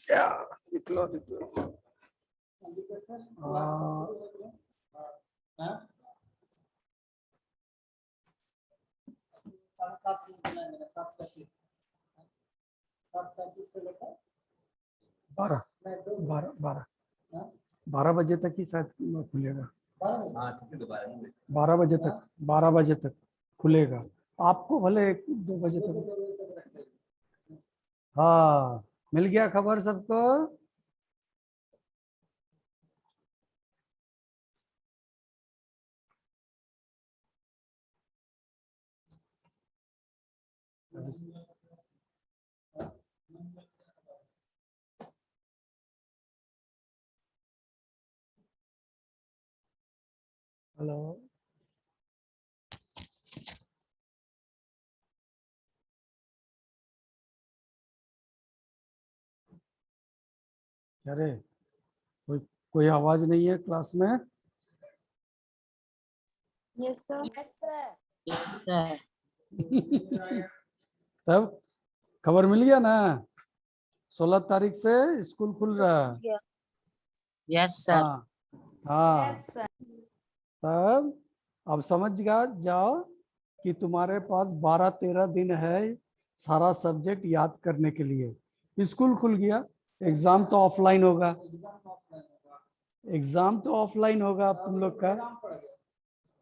क्या निकलो निकलो। बारह बारह बारह 12 बजे तक ही शायद खुलेगा। 12 बजे तक, 12 बजे तक खुलेगा। आपको भले 2 बजे तक। हाँ, मिल गया खबर सबको। हेलो, अरे कोई आवाज नहीं है क्लास में? Yes sir. Yes sir. तब खबर मिल गया ना, 16 तारीख से स्कूल खुल रहा है। Yes sir. हाँ हाँ, तब अब समझ गया जाओ कि तुम्हारे पास 12-13 दिन है सारा सब्जेक्ट याद करने के लिए। स्कूल खुल गया, एग्जाम तो ऑफलाइन होगा। एग्जाम तो ऑफलाइन होगा अब तुम लोग का।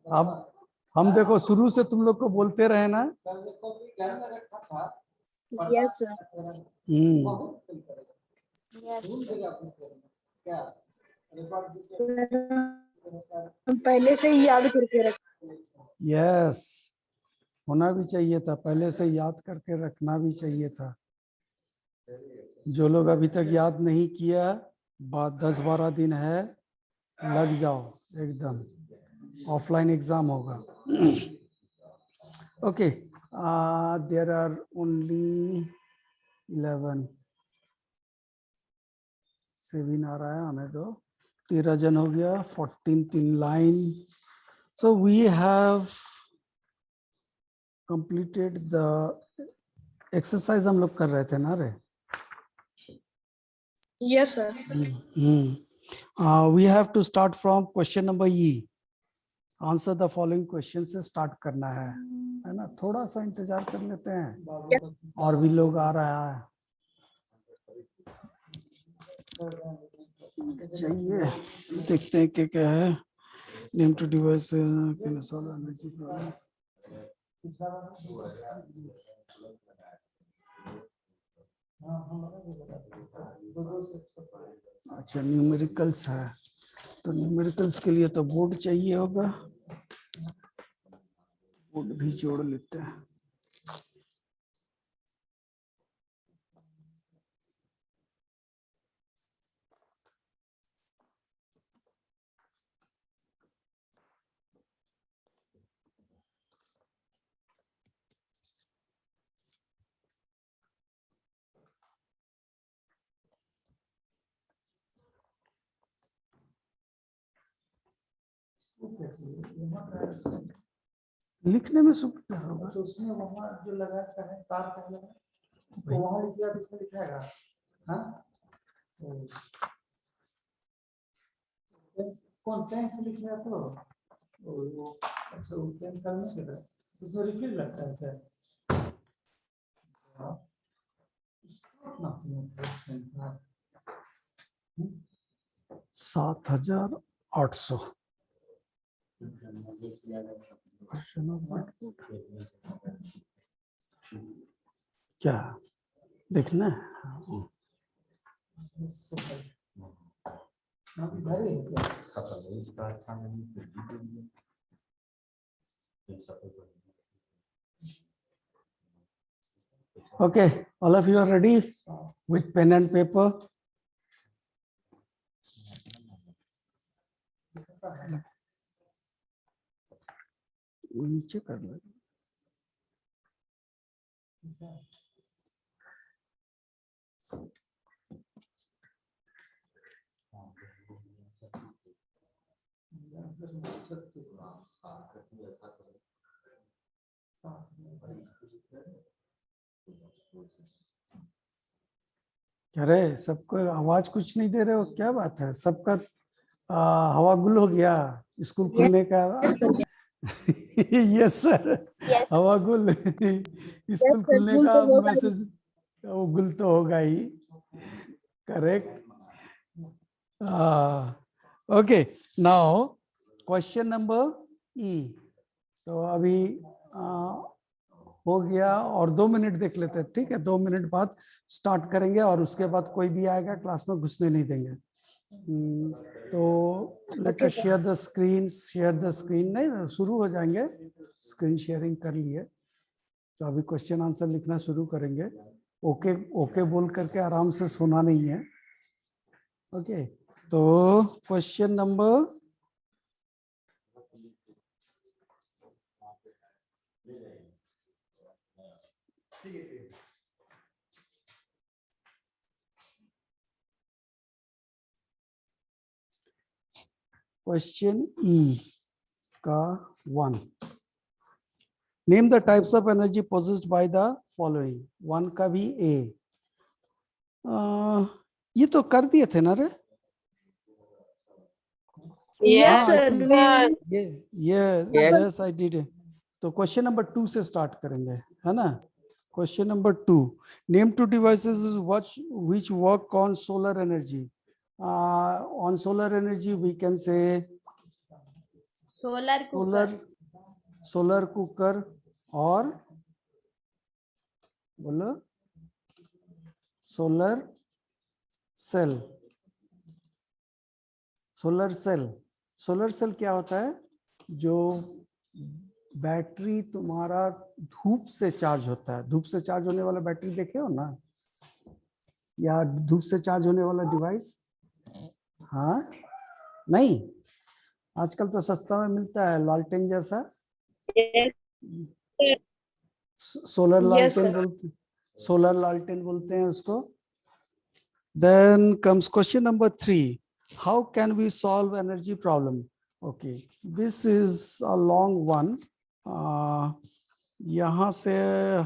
अब हम देखो शुरू से तुम लोग को बोलते रहे ना। Yes sir. हम पहले से ही याद करके रख। यस, होना भी चाहिए था, पहले से याद करके रखना भी चाहिए था। जो लोग अभी तक याद नहीं किया, 10-12 दिन है, लग जाओ एकदम। ऑफलाइन एग्जाम होगा। Okay, there are only 11। 7 आ रहा है, हमें दो। 13 जन हो गया, 14 in line. So we have completed the exercise. हम लोग कर रहे थे ना रे? Yes sir. We have to start from question number E. Answer the following question से स्टार्ट करना है ना? थोड़ा सा इंतजार कर लेते हैं, और भी लोग आ रहा है चाहिए। देखते हैं क्या क्या है। Name two devices energy problem. अच्छा, न्यूमेरिकल्स है, तो न्यूमेरिकल्स के लिए तो बोर्ड चाहिए होगा। बोर्ड भी जोड़ लेते हैं। लिखने में सुविधा होगा तो उसमें वहाँ जो लगा है तार का लगा तो वहाँ लिख दिया, इसमें लिखाएगा। हाँ, कौन पेन से लिख रहा तो वो अच्छा वो पेन करने के लिए उसमें रिफिल लगता है क्या? 7,800। क्या देखना है? Okay, all of you are ready with pen and paper? नीचे कर लो। अरे सबको आवाज कुछ नहीं दे रहे हो, क्या बात है? सबका हवा गुल हो गया स्कूल खुलने का। यस सर, यस हवा गुल। स्कूल सर, खुलने गुल का तो होगा ही। मैसेज, वो गुल तो होगा ही। Correct. Okay, now question number E. तो अभी हो गया, और 2 मिनट देख लेते हैं, ठीक है? 2 मिनट बाद स्टार्ट करेंगे, और उसके बाद कोई भी आएगा क्लास में घुसने नहीं देंगे। तो let Okay, us share the screen, share the screen. नहीं, शुरू हो जाएंगे। स्क्रीन शेयरिंग कर लिए, तो अभी क्वेश्चन आंसर लिखना शुरू करेंगे। ओके ओके बोल करके आराम से सोना नहीं है। ओके, तो क्वेश्चन नंबर क्वेश्चन ई का 1। Name the types of energy possessed by the following. 1 का भी ए। ये तो कर दिए थे ना रे? yes हाँ, sir, ये यस आई डिड। तो क्वेश्चन नंबर 2 से स्टार्ट करेंगे, है ना? Question number 2, name two devices which work on solar energy. On solar energy we can say solar solar, solar cooker, और बोलो solar cell. Solar cell, solar cell क्या होता है? जो बैटरी तुम्हारा धूप से चार्ज होता है। धूप से चार्ज होने वाला बैटरी देखे हो ना, या धूप से चार्ज होने वाला डिवाइस? हाँ, नहीं, आजकल तो सस्ता में मिलता है, लालटेन जैसा। सोलर Yes, लालटेन sir. बोलते, सोलर लालटेन बोलते हैं उसको। Then comes question number 3. How can we solve energy problem? Okay, this is a long one. यहाँ से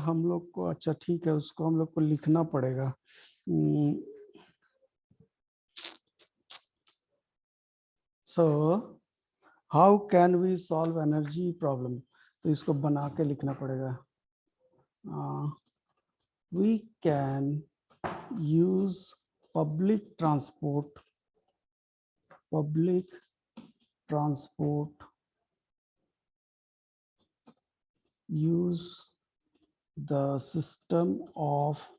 हम लोग को, अच्छा ठीक है, उसको हम लोग को लिखना पड़ेगा। So how can we solve energy problem? तो इसको बना के लिखना पड़ेगा। We can use public transport use the system of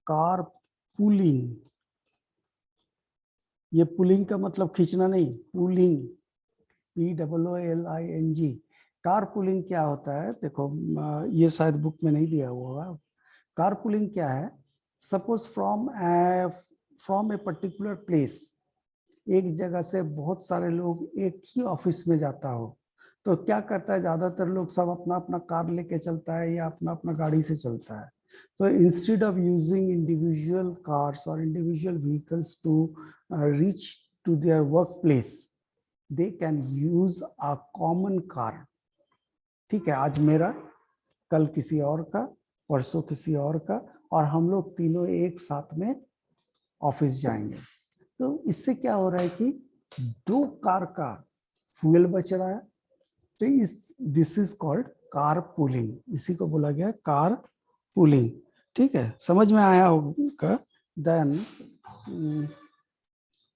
carpooling। ये पुलिंग का मतलब खींचना नहीं, पुलिंग, POOLING। कार पुलिंग क्या होता है? देखो, ये शायद बुक में नहीं दिया हुआ होगा। कार पुलिंग क्या है? Suppose from a particular place, एक जगह से बहुत सारे लोग एक ही ऑफिस में जाता हो, तो क्या करता है, ज्यादातर लोग सब अपना अपना कार लेके चलता है, या अपना अपना गाड़ी से चलता है। तो instead of using individual cars और individual vehicles to reach to their work place, they can use a common car. ठीक है, आज मेरा, कल किसी और का, परसों किसी और का, और हम लोग तीनों एक साथ में ऑफिस जाएंगे। तो इससे क्या हो रहा है कि 2 कार का फ्यूल बच रहा है। तो this is called car pulling, इसी को बोला गया कार पुलिंग। ठीक है, समझ में आया होगा? Then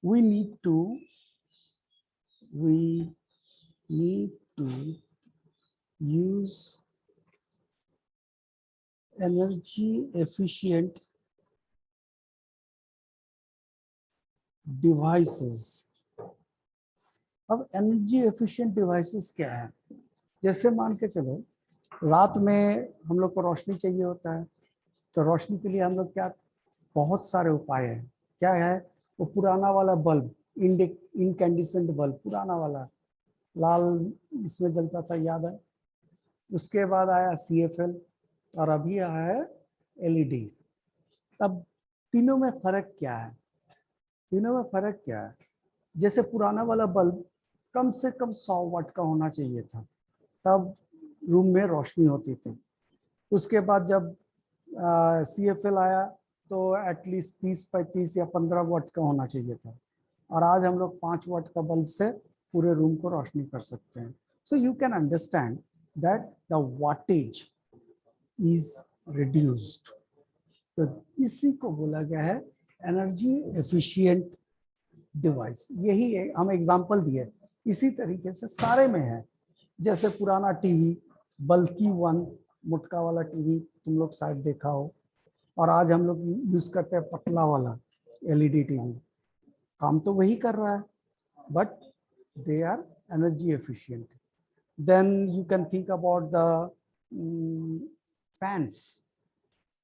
we need to use energy efficient devices। अब एनर्जी एफिशिएंट डिवाइसेस क्या है? जैसे मान के चलो, रात में हम लोग को रोशनी चाहिए होता है, तो रोशनी के लिए हम लोग क्या, बहुत सारे उपाय हैं। क्या है? वो पुराना वाला बल्ब, इनकैंडिसेंट बल्ब, पुराना वाला लाल इसमें जलता था, याद है? उसके बाद आया CFL, और अभी आया है LED। अब तीनों में फर्क क्या है? तीनों में फर्क क्या है? जैसे पुराना वाला बल्ब कम से कम 100 वाट का होना चाहिए था, तब रूम में रोशनी होती थी। उसके बाद जब CFL आया तो एटलीस्ट 30, 35 या 15 वाट का होना चाहिए था, और आज हम लोग 5 वाट का बल्ब से पूरे रूम को रोशनी कर सकते हैं। So you can understand that the wattage is reduced. तो इसी को बोला गया है एनर्जी एफिशिएंट डिवाइस। यही है, हम एग्जांपल दिए, इसी तरीके से सारे में है। जैसे पुराना टीवी बल्कि वन, मुटका वाला टीवी तुम लोग शायद देखा हो, और आज हम लोग यूज करते हैं पतला वाला LED टीवी। काम तो वही कर रहा है, but they are energy efficient. Then you can think about the fans.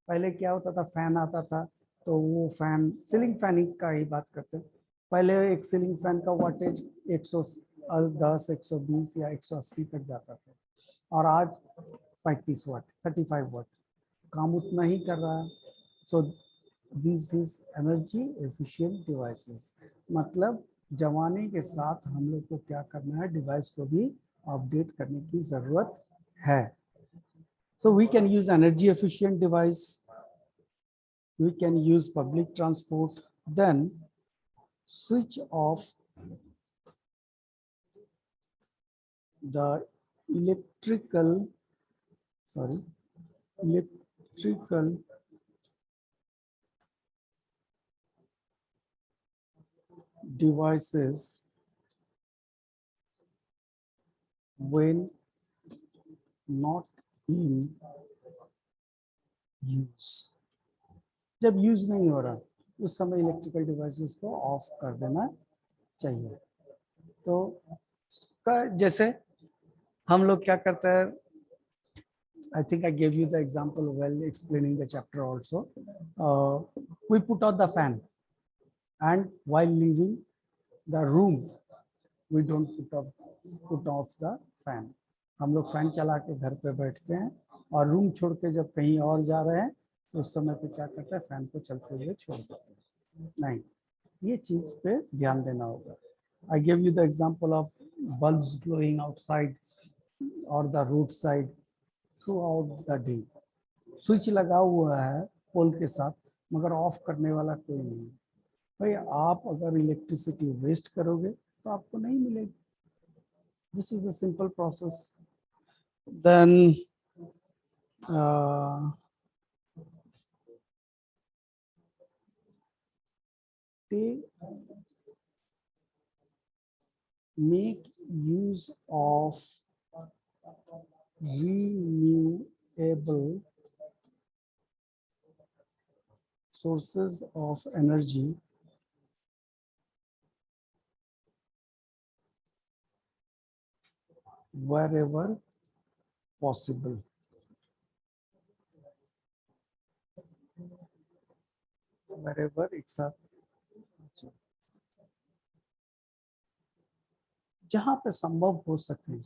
पहले क्या होता था, फैन आता था तो वो फैन, सीलिंग फैन का ही बात करते हैं। पहले एक सीलिंग फैन का वाटेज 110, 120 या 180 तक जाता था, और आज 35 वाट, 35 वाट, काम उतना ही कर रहा है। So this is energy efficient devices. मतलब जमाने के साथ हम लोग को क्या करना है, डिवाइस को भी अपडेट करने की जरूरत है। So we can use energy efficient device, we can use public transport, then switch off the electrical devices when not in use। जब यूज नहीं हो रहा उस समय इलेक्ट्रिकल डिवाइसेस को ऑफ कर देना चाहिए। तो जैसे हम लोग क्या करते हैं, I think I gave you the example while explaining the chapter also. We put out the fan, and while leaving the room we don't put off the fan। हम लोग फैन चला के घर पे बैठते हैं, और रूम छोड़ के जब कहीं और जा रहे हैं तो उस समय पे क्या करते हैं, फैन को चलते हुए छोड़ देते हैं। नहीं, ये चीज पे ध्यान देना होगा। I gave you the example of bulbs glowing outside or the roadside throughout the day। Switch लगा हुआ है पोल के साथ, मगर ऑफ करने वाला कोई नहीं। भाई आप अगर इलेक्ट्रिसिटी वेस्ट करोगे तो आपको नहीं मिलेगी। This is the simple process. Then make use of renewable sources of energy wherever possible। wherever एक साथ, जहां पे संभव हो सके,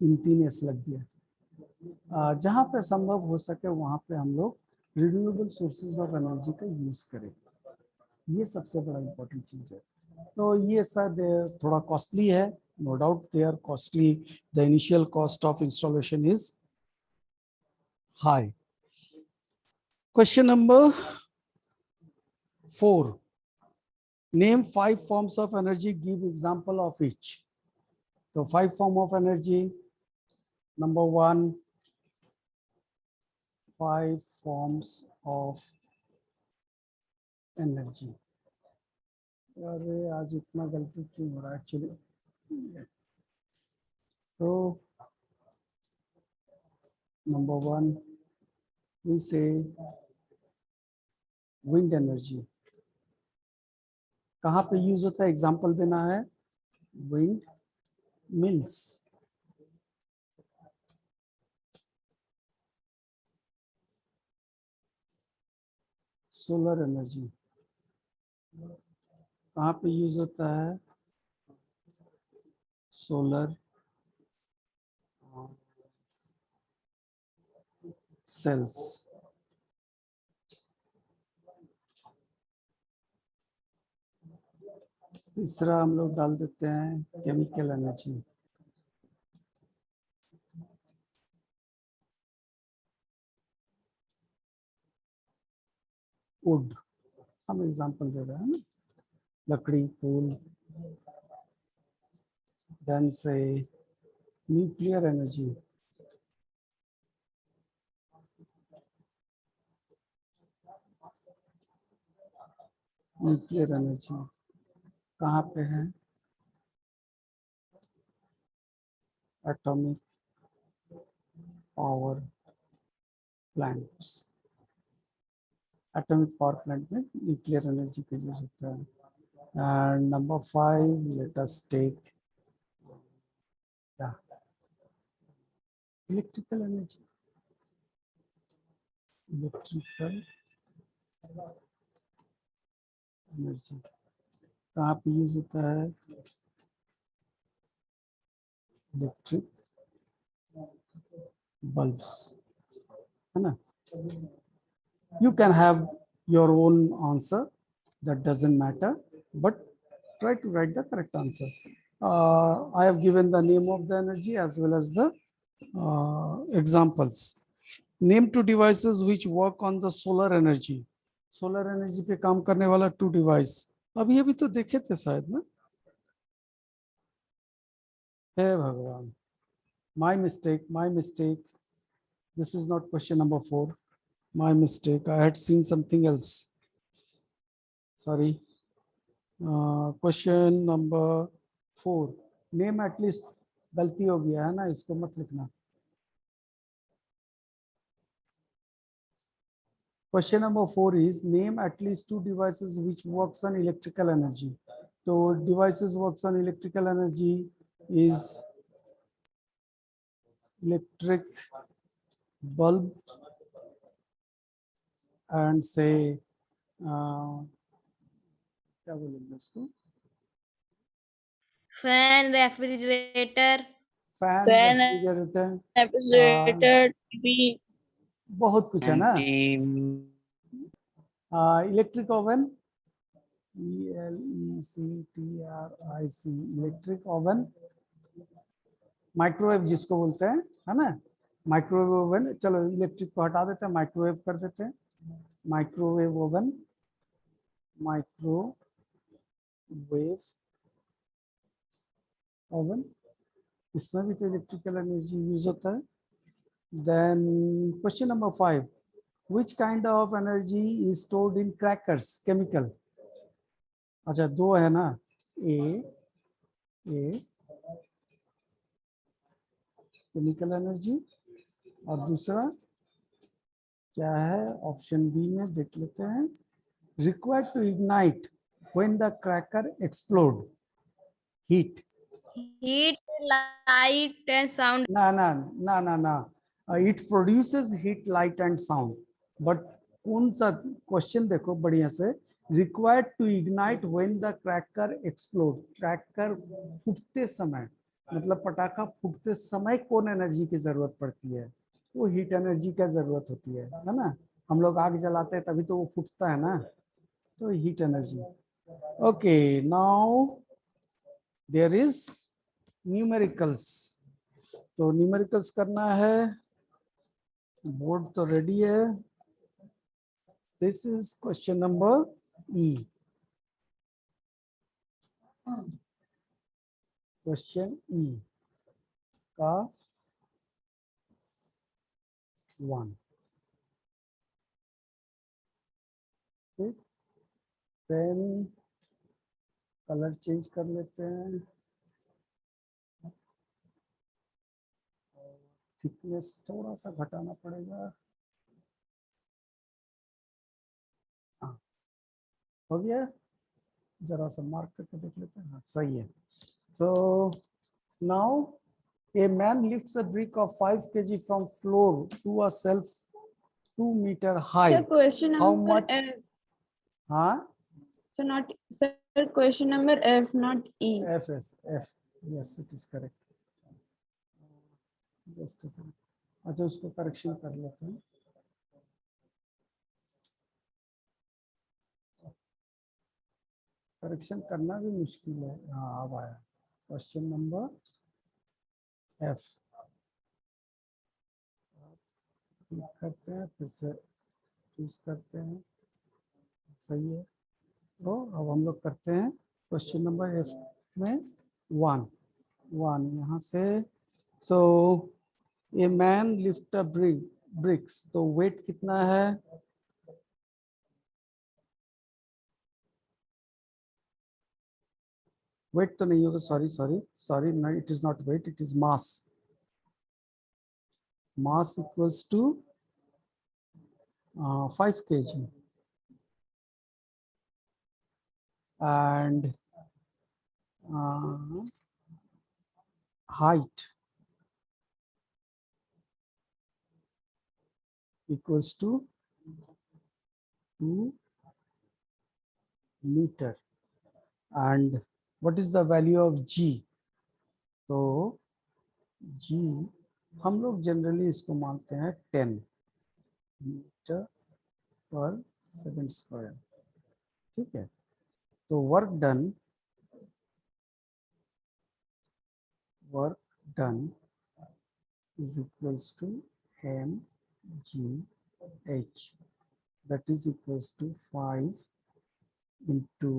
3 एस लग गया, जहां पे संभव हो सके वहां पे हम लोग रिन्यूएबल सोर्सेज ऑफ एनर्जी का यूज करें। ये सबसे बड़ा इम्पोर्टेंट चीज है। तो ये सर थोड़ा कॉस्टली है, no doubt they are costly. The initial cost of installation is high. Question number 4, name 5 forms of energy, give example of each। तो 5 form of energy, number 1, 5 forms of energy। अरे आज इतना गलती क्यों हो रहा है एक्चुअली। तो number 1 we say wind energy। कहाँ पे यूज होता है, एग्जांपल देना है, विंड मिल्स। सोलर एनर्जी कहाँ पे यूज होता है, सोलर सेल्स। तीसरा हम लोग डाल देते हैं केमिकल एनर्जी। वुड, हम एग्जांपल दे रहे हैं ना, लकड़ी, फूल। Then say nuclear energy, nuclear energy कहाँ पे है? Atomic power plants. Atomic power plant में न्यूक्लियर एनर्जी का यूज होता है। And number 5, let us take electrical energy. Electrical energy कहाँ पे यूज होता है? इलेक्ट्रिक बल्ब्स, है ना? You can have your own answer, that doesn't matter, but try to write the correct answer. I have given the name of the energy as well as the examples. Name two devices which work on the solar energy. Solar energy पे काम करने वाला 2 device अभी तो देखे थे शायद ना। हे भगवान, my mistake. This is not question number 4. My mistake. I had seen something else. Sorry. Question number 4. Name at least, गलती हो गया है ना, इसको मत लिखना। Question number 4 is name at least 2 devices which works on electrical energy. So devices works on electrical energy is electric bulb and say क्या बोलेंगे उसको? Fan, refrigerator, fan, Fan, refrigerator, refrigerator, TV, बहुत कुछ है ना। Canteen. Electric oven, ELECTRIC, electric oven. Microwave जिसको बोलते हैं, है ना, माइक्रोवेव ओवन। चलो इलेक्ट्रिक को हटा देते हैं, माइक्रोवेव कर देते हैं। माइक्रोवेव ओवन, माइक्रोवेव ओवन, इसमें भी तो इलेक्ट्रिकल एनर्जी यूज होता है। Then question number 5, which kind of energy is stored in crackers? Chemical। अच्छा 2 है ना, ए केमिकल एनर्जी और दूसरा क्या है? ऑप्शन बी में देख लेते हैं, required to ignite when the cracker explode, heat। heat, light and sound. ना, it produces heat, light and sound, but कौन सा क्वेश्चन देखो बढ़िया से, required to ignite when the cracker explode। Cracker फूटते समय, मतलब पटाखा फूटते समय कौन एनर्जी की जरूरत पड़ती है? वो हीट एनर्जी का जरूरत होती है ना। हम लोग आग जलाते हैं तभी तो वो फूटता है ना, तो heat energy. Okay, now there is numericals. तो न्यूमेरिकल्स करना है, बोर्ड तो रेडी है। This is question number E. Question E का 1। ठीक, पेन कलर चेंज कर लेते हैं, थिकनेस थोड़ा सा घटाना पड़ेगा। हाँ हो गया, जरा सा मार्क करके देख लेते हैं। हाँ सही है। तो now a man lifts a brick of 5 kg from floor to a shelf 2 meter high. Sir, question How number much? F. हाँ, So not sir, question number F, not E. F, yes it is correct। just a second। अच्छा उसको correction कर लेते हैं। Correction करना भी मुश्किल है। हाँ अब आया क्वेश्चन नंबर एफ। क्लिक करते हैं, फिर से चूज करते हैं, सही है। तो अब हम लोग करते हैं क्वेश्चन नंबर एफ में 1 यहाँ से। So a man lift a bricks, तो वेट कितना है? वेट तो नहीं होगा, sorry sorry sorry, no, it is not weight, it is mass. Mass equals to 5 kg and height equals to 2 meter and what is the value of g? तो g हम लोग generally इसको मानते हैं 10 मीटर पर सेकंड स्क्वायर, ठीक है। तो work done is equals to mgh, that is equals to 5 into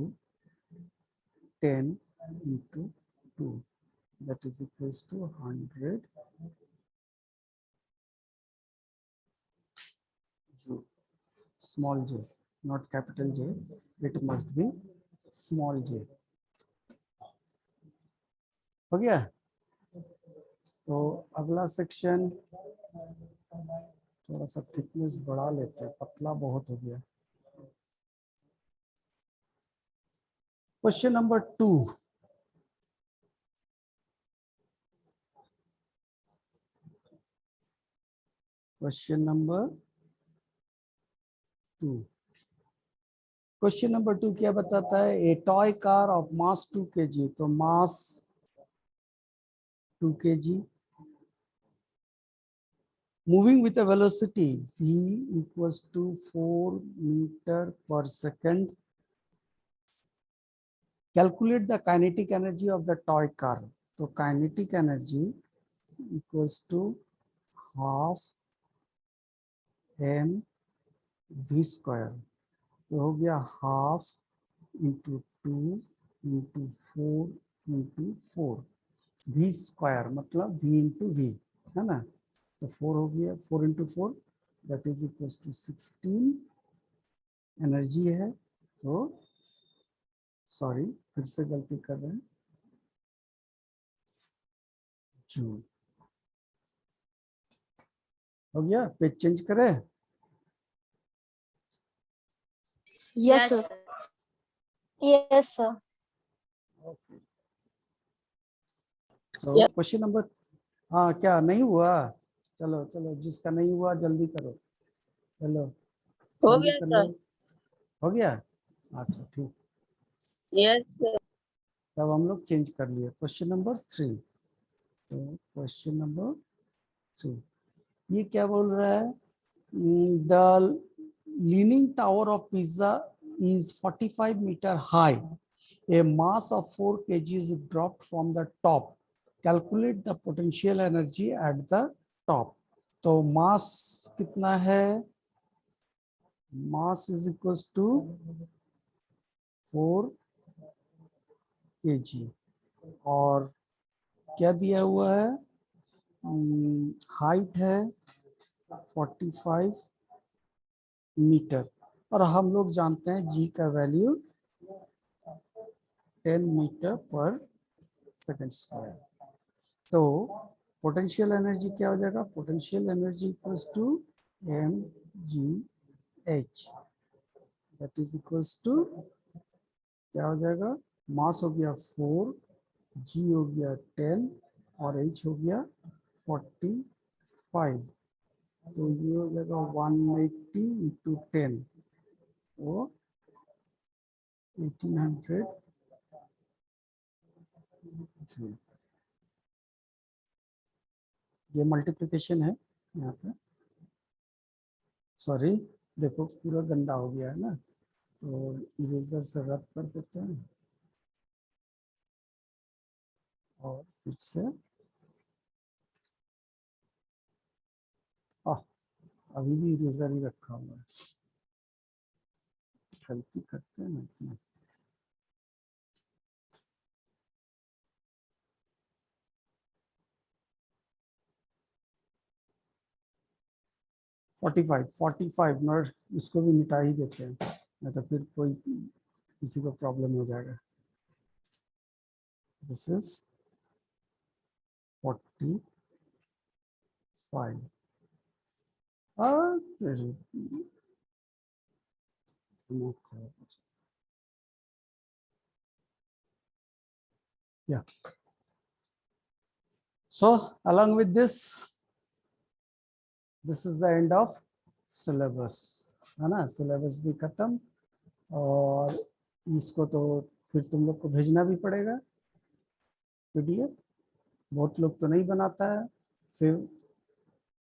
10 into 2, that is equals to 100 joule. Small j, not capital J, it must be small j. हो गया। तो अगला सेक्शन, थोड़ा सा थिकनेस बढ़ा लेते हैं, पतला बहुत हो गया। Question number 2, question number 2, question number 2 क्या बताता है? ए toy car of mass 2 kg, तो मास 2 kg moving with a velocity v equals to 4 meter per second. Calculate the kinetic energy of the toy car. तो kinetic energy equals to half m v square, तो हो गया half into 2 into 4 into 4, v square मतलब v into v, है ना। तो 4 हो गया, 4 into 4 that is equal to 16 energy है। तो सॉरी फिर से गलती कर रहे हैं, जूल। हो गया, पेज चेंज करें? Yes, sir. Yes, sir. Okay, so question number, हाँ क्या नहीं हुआ? चलो चलो, जिसका नहीं हुआ जल्दी करो, चलो हो जल्दी गया कर सर। लो। हो गया, अच्छा ठीक। Yes sir. तब हम लोग चेंज कर लिए। क्वेश्चन नंबर 3, तो क्वेश्चन नंबर 3 ये क्या बोल रहा है? The leaning tower of pizza is 45 meter high. A mass of 4 kg is dropped from the top. Calculate the potential energy at the top. तो मास कितना है? Mass is equals to 4 kg और क्या दिया हुआ है? हाइट है 45 metre और हम लोग जानते हैं जी का वैल्यू 10 मीटर पर सेकंड स्क्वायर। तो पोटेंशियल एनर्जी क्या हो जाएगा? Potential energy equals to M G H, that is equals to क्या हो जाएगा? मास हो गया 4, जी हो गया 10 और एच हो गया 45, तो ये हो जाएगा 180 इंटू 10, वो 1800 जूल। ये मल्टीप्लिकेशन है यहाँ पे, सॉरी देखो पूरा गंदा हो गया है ना, तो इरेजर से रब कर देते हैं। और फिर से अभी भी इरेजर ही रखा हुआ है, गलती करते हैं ना इतना। फोर्टी फाइव मिनट, इसको भी मिटा ही देते हैं, नहीं तो फिर कोई किसी को प्रॉब्लम हो जाएगा। दिस इज 45 और yeah. So along with this is the end of syllabus, है ना। सिलेबस भी खत्म, और इसको तो फिर तुम लोग को भेजना भी पड़ेगा पीडीएफ। बहुत लोग तो नहीं बनाता है सिर्फ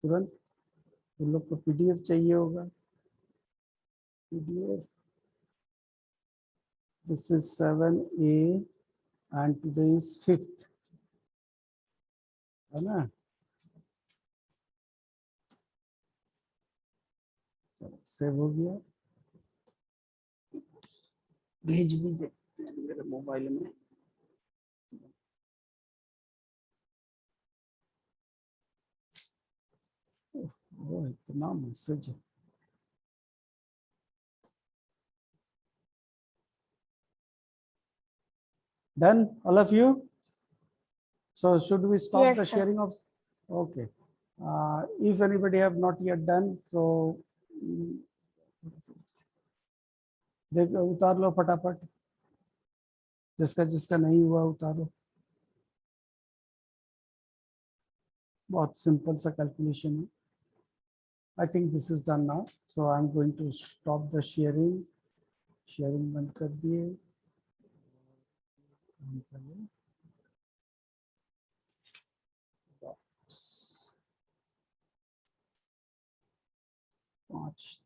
तुरंत, तुम लोग को पीडीएफ चाहिए होगा। PDF, this is 7A and today is 5th, है ना। चलो सेव हो गया, भेज भी देखते हैं मेरे मोबाइल में। वो इतना मैसेज है। Done, all of you? So should we stop Yes, the sir. sharing of? Okay. If anybody have not yet done, so देखो उतार लो फटाफट, जिसका जिसका नहीं हुआ उतारो। बहुत सिंपल सा कैलकुलेशन है। I think this is done now, so I'm going to stop the sharing. Sharing बंद कर दिए। पाँच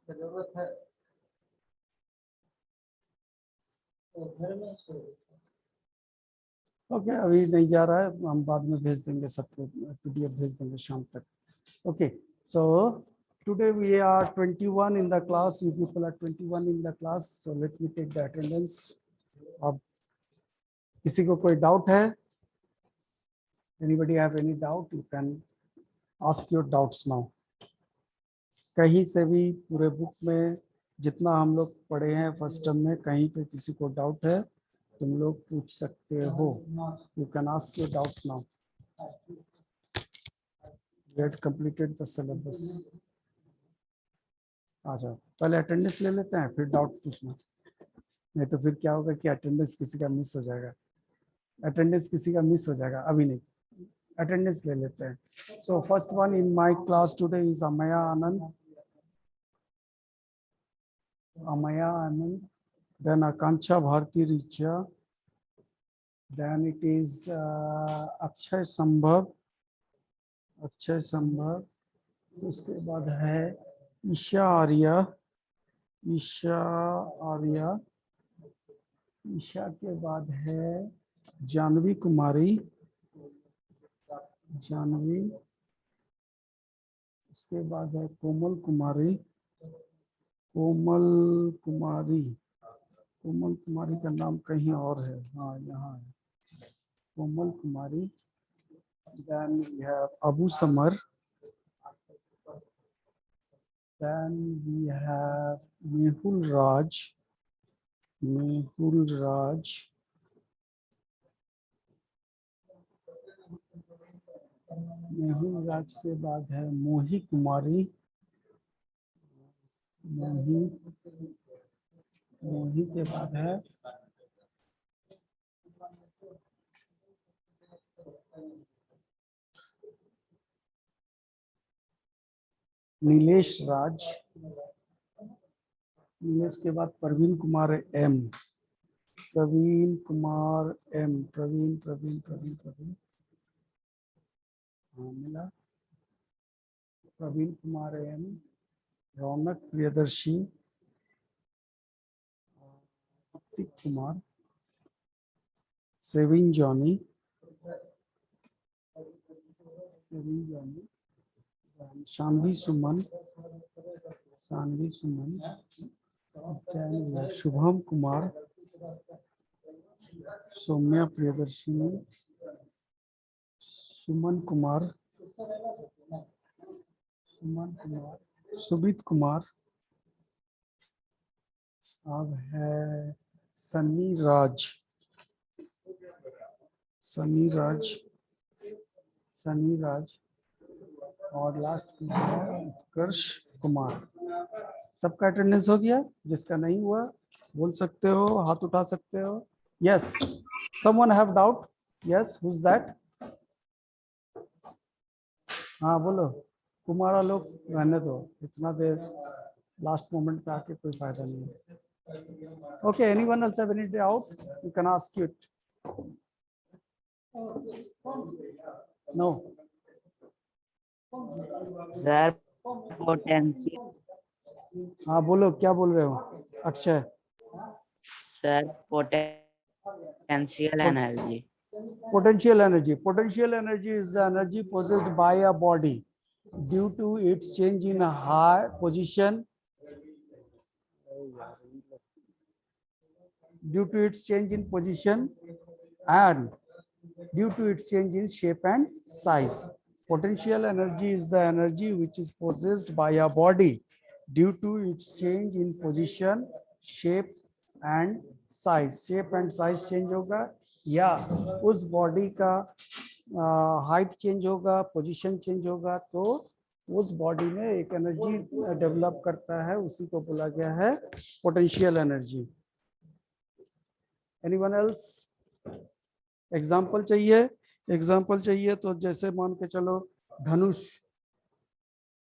जरूरत है ओके अभी नहीं जा रहा है, हम बाद में भेज देंगे सबको, पीडीएफ भेज देंगे शाम तक। Okay so today we are 21 in the class, you people are 21 in the class, so let me take the attendance। अब किसी को कोई डाउट है? anybody have any doubt, you can ask your doubts now। कहीं से भी पूरे book में जितना हम लोग पढ़े हैं फर्स्ट टर्म में, कहीं पे किसी को डाउट है तुम लोग पूछ सकते हो। You can ask your doubts now. We had completed the syllabus. आ जाओ, पहले अटेंडेंस ले लेते हैं फिर डाउट पूछना, नहीं तो फिर क्या होगा कि अटेंडेंस किसी का मिस हो जाएगा। अटेंडेंस किसी का मिस हो जाएगा, अभी नहीं, अटेंडेंस ले लेते हैं। So first one in my class today is Amaya Anand, Amaya Anand, then Akanksha Bharti Richa, then it is Akshay Sambhav, उसके बाद है ईशा आर्या, ईशा के बाद है जानवी कुमारी, उसके बाद है कोमल कुमारी का नाम कहीं और है, हाँ यहाँ है कोमल कुमारी। then we have Abu Samar, then we have Mehul Raj, Mehul राज के बाद है मोही कुमारी, मोही, मोही के बाद है नीलेश राज, नीलेश के बाद प्रवीण कुमार एम, प्रवीण कुमार एम, प्रवीण प्रवीण प्रवीण प्रवीण, हाँ मिला, प्रवीण कुमार एम, रौनक प्रियदर्शी, ऋतिक कुमार, सेविन जॉनी, सेविन जॉनी, शानवी सुमन, शानवी सुमन, शुभम कुमार, सौम्या प्रियदर्शिनी, सुमन कुमार, सुमन कुमार, सुबित कुमार, अब है सनी राज, सनी राज, सनी राज, और लास्ट में है उत्कर्ष कुमार। सबका अटेंडेंस हो गया? जिसका नहीं हुआ बोल सकते हो, हाथ उठा सकते हो। Yes, someone have doubt? Yes, who is that? हाँ बोलो। तुम्हारा लोग रहने दो, इतना देर लास्ट मोमेंट पे आके कोई फायदा नहीं है। Okay, anyone else have any doubt? You can ask it. No sir potential, हाँ बोलो, क्या बोल रहे हो Akshay? Sir potential energy. Potential energy. Potential energy is the energy possessed by a body due to its change in a high position, due to its change in position and due to its change in shape and size. Potential energy is the energy which is possessed by a body due to its change in position, shape and size. Shape and size change होगा या उस body का height change होगा, position change होगा, तो उस body में एक एनर्जी डेवलप करता है, उसी को बोला गया है potential energy. Anyone else? Example चाहिए? एग्जाम्पल चाहिए तो जैसे मान के चलो धनुष,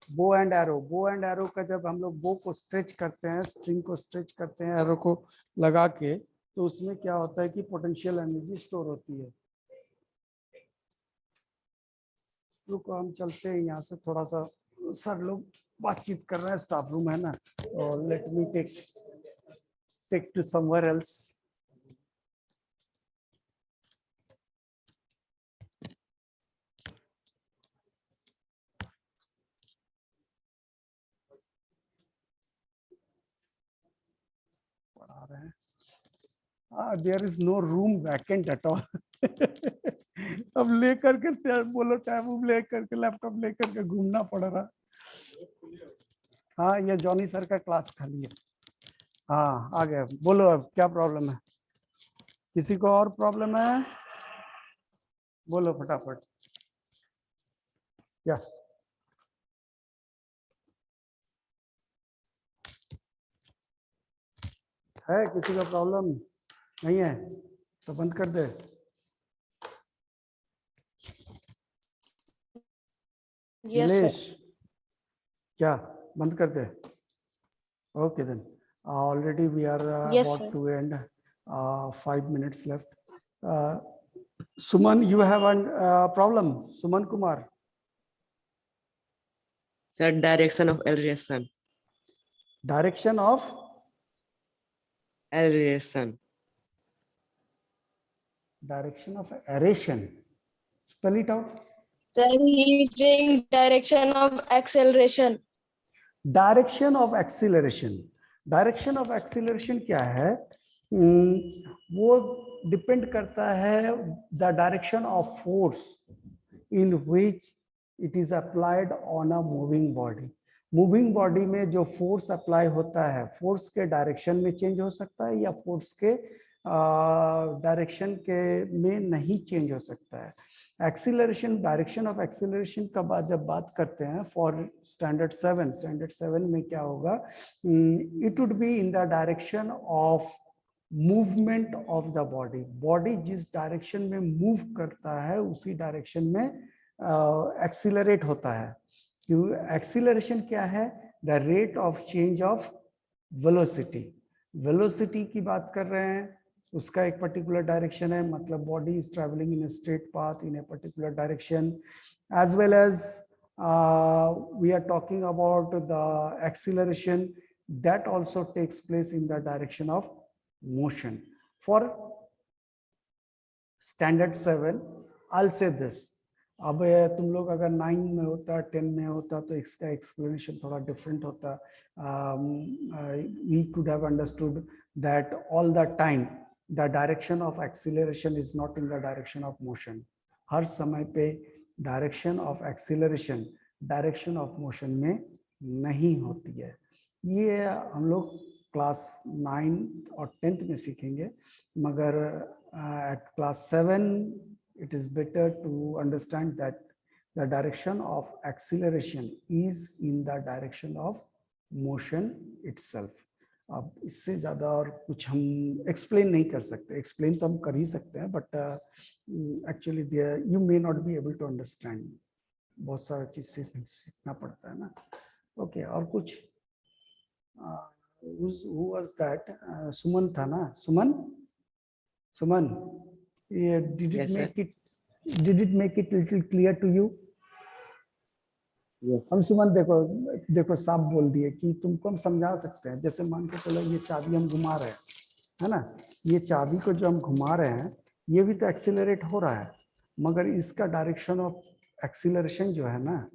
bow and arrow. Bow and arrow का जब हम लोग बो को स्ट्रेच करते हैं, स्ट्रिंग को स्ट्रेच करते हैं एरो को लगा के, तो उसमें क्या होता है कि पोटेंशियल एनर्जी स्टोर होती है। रुको हम चलते हैं यहाँ से, थोड़ा सा सर लोग बातचीत कर रहे हैं, स्टाफ रूम है ना, और let me take to somewhere else. पढ़ा रहे हैं, there is no room vacant at all. अब लेकर के बोलो, टैब लेकर के, लैपटॉप लेकर के घूमना पड़ रहा। हाँ, ये जॉनी सर का क्लास खाली है। हाँ आ गया, बोलो अब क्या प्रॉब्लम है? किसी को और प्रॉब्लम है? बोलो फटाफट। यस, है किसी का प्रॉब्लम? नहीं है तो बंद कर दे। नीलेश, क्या बंद कर दे? Okay then, already we are about to end, 5 minutes left. Suman, you have a problem? Suman Kumar? Sir, direction of elevation. Direction of Elevation. direction of aeration. Spell it out. Sir, he is saying direction of acceleration. Direction of acceleration. Direction of acceleration क्या है? वो depend करता है the direction of force in which it is applied on a moving body. Moving body में जो force apply होता है, force के डायरेक्शन में चेंज हो सकता है या फोर्स के डायरेक्शन के में नहीं चेंज हो सकता है। एक्सीलरेशन, डायरेक्शन ऑफ एक्सीलरेशन का जब बात करते हैं फॉर स्टैंडर्ड 7 में क्या होगा, it would be in the direction of movement of the body. Body जिस डायरेक्शन में मूव करता है उसी डायरेक्शन में एक्सीलरेट होता है। एक्सीलरेशन क्या है? The rate of change of velocity. Velocity की बात कर रहे हैं, उसका एक पर्टिकुलर डायरेक्शन है, मतलब body is travelling in a straight path in a particular direction, as well as we are talking about the acceleration that also takes place in the direction of motion. For standard 7, I'll say this. अब तुम लोग अगर 9 में होता, 10 में होता तो इसका एक्सप्लेनेशन थोड़ा डिफरेंट होता। We could have understood that all the time the direction of acceleration is not in the direction of motion. हर समय पे direction of acceleration direction of motion में नहीं होती है। ये हम लोग क्लास 9 और 10th में सीखेंगे, मगर eight class 7 it is better to understand that the direction of acceleration is in the direction of motion itself. अब इससे ज़्यादा और कुछ हम एक्सप्लेन नहीं कर सकते। एक्सप्लेन तो हम कर ही सकते हैं, but actually you may not be able to understand. बहुत सारा चीज़ सीखना पड़ता है ना। ओके, और कुछ? Who was that? सुमन था ना? सुमन, did Yes, sir. it make it little clear to you? Yes. हम सुमन देखो साफ बोल दिए कि तुमको हम समझा सकते हैं। जैसे मान के चलो ये चाबी हम घुमा रहे हैं, है ना? ये चाबी को जो हम घुमा रहे हैं ये भी तो एक्सीलरेट हो रहा है, मगर इसका डायरेक्शन ऑफ एक्सीलरेशन जो है ना,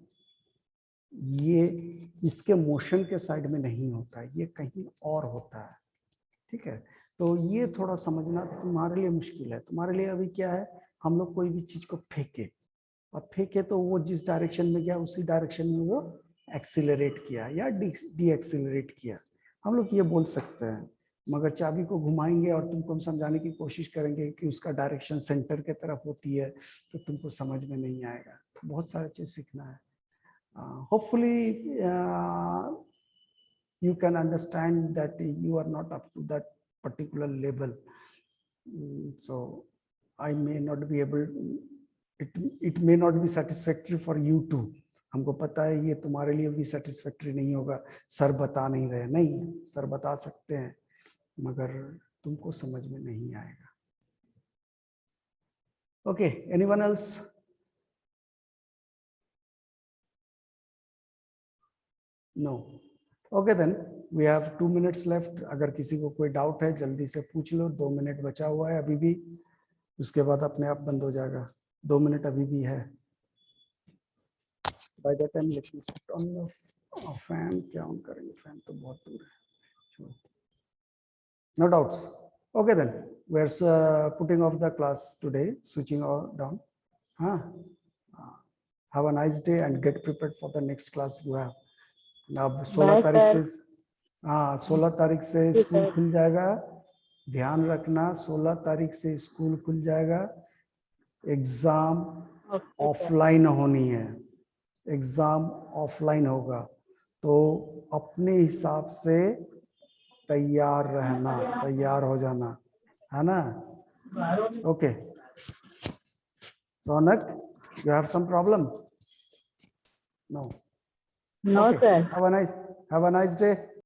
ये इसके मोशन के साइड में नहीं होता है, ये कहीं और होता है। ठीक है, तो ये थोड़ा समझना तुम्हारे लिए मुश्किल है। तुम्हारे लिए अभी क्या है, हम लोग कोई भी चीज को फेंके और फेंके तो वो जिस डायरेक्शन में गया उसी डायरेक्शन में वो एक्सीलरेट किया या डी एक्सीलरेट किया, हम लोग ये बोल सकते हैं। मगर चाबी को घुमाएंगे और तुमको हम समझाने की कोशिश करेंगे कि उसका डायरेक्शन सेंटर के तरफ होती है, तो तुमको समझ में नहीं आएगा। बहुत सारा चीज सीखना है। Hopefully you can understand that you are not up to that particular level. So I may not be able, it may not be satisfactory for you too. हमको पता है ये तुम्हारे लिए भी satisfactory नहीं होगा। सर बता नहीं रहे, नहीं, सर बता सकते हैं मगर तुमको समझ में नहीं आएगा। Okay, anyone else? No. Okay, then we have 2 minutes left. अगर किसी को कोई डाउट है जल्दी से पूछ लो, 2 मिनट बचा हुआ है अभी भी, उसके बाद अपने आप बंद हो जाएगा। 2 मिनट अभी भी है। By that time let me put on the fan. क्या ऑन करेंगे? फैन तो बहुत दूर है। No doubts. Okay, then we're putting off the class today, switching down. Have a nice day and get prepared for the next class you have. अब 16 तारीख से 16 तारीख से स्कूल खुल जाएगा। ध्यान रखना, 16 तारीख से स्कूल खुल जाएगा। एग्जाम ऑफलाइन होनी है, एग्जाम ऑफलाइन होगा, तो अपने हिसाब से तैयार रहना, तैयार हो जाना, है ना? Okay Raunak, you have some problem? No. No, Okay. sir. Have a nice day.